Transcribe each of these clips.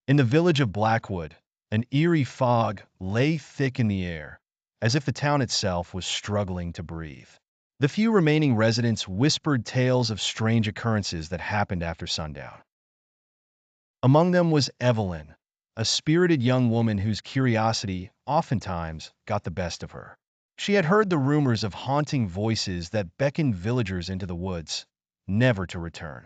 In the village of Blackwood, an eerie fog lay thick in the air, as if the town itself was struggling to breathe. The few remaining residents whispered tales of strange occurrences that happened after sundown. Among them was Evelyn, a spirited young woman whose curiosity oftentimes got the best of her. She had heard the rumors of haunting voices that beckoned villagers into the woods, never to return.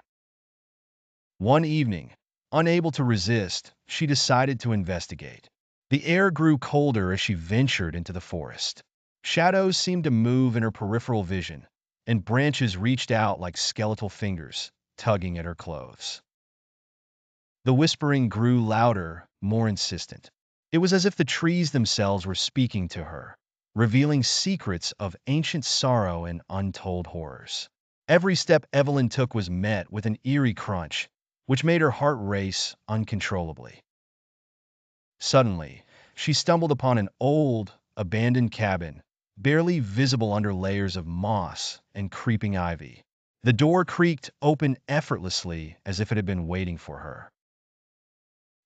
One evening, unable to resist, she decided to investigate. The air grew colder as she ventured into the forest. Shadows seemed to move in her peripheral vision, and branches reached out like skeletal fingers, tugging at her clothes. The whispering grew louder, more insistent. It was as if the trees themselves were speaking to her, revealing secrets of ancient sorrow and untold horrors. Every step Evelyn took was met with an eerie crunch, which made her heart race uncontrollably. Suddenly, she stumbled upon an old, abandoned cabin, barely visible under layers of moss and creeping ivy. The door creaked open effortlessly as if it had been waiting for her.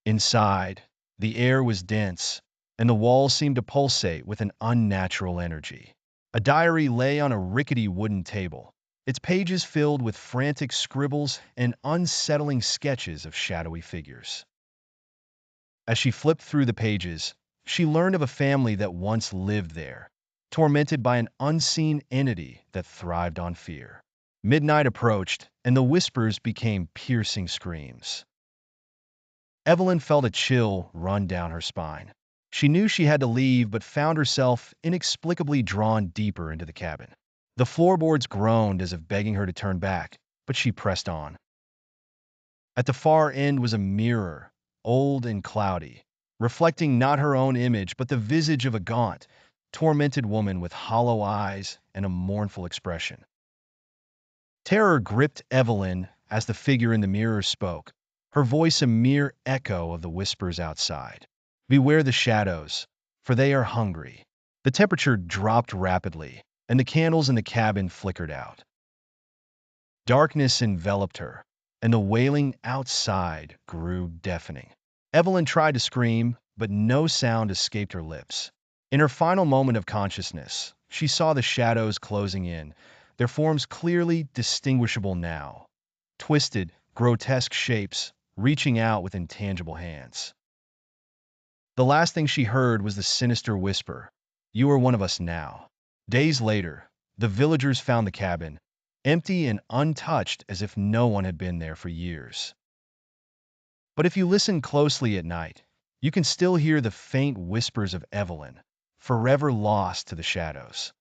Inside, the air was dense, and the walls seemed to pulsate with an unnatural energy. A diary lay on a rickety wooden table, its pages filled with frantic scribbles and unsettling sketches of shadowy figures. As she flipped through the pages, she learned of a family that once lived there, tormented by an unseen entity that thrived on fear. Midnight approached, and the whispers became piercing screams. Evelyn felt a chill run down her spine. She knew she had to leave, but found herself inexplicably drawn deeper into the cabin. The floorboards groaned as if begging her to turn back, but she pressed on. At the far end was a mirror, old and cloudy, reflecting not her own image, but the visage of a gaunt, tormented woman with hollow eyes and a mournful expression. Terror gripped Evelyn as the figure in the mirror spoke, her voice a mere echo of the whispers outside. Beware the shadows, for they are hungry. The temperature dropped rapidly, and the candles in the cabin flickered out. Darkness enveloped her, and the wailing outside grew deafening. Evelyn tried to scream, but no sound escaped her lips. In her final moment of consciousness, she saw the shadows closing in, their forms clearly distinguishable now. Twisted, grotesque shapes, reaching out with intangible hands. The last thing she heard was the sinister whisper, "You are one of us now." Days later, the villagers found the cabin, empty and untouched as if no one had been there for years. But if you listen closely at night, you can still hear the faint whispers of Evelyn, forever lost to the shadows.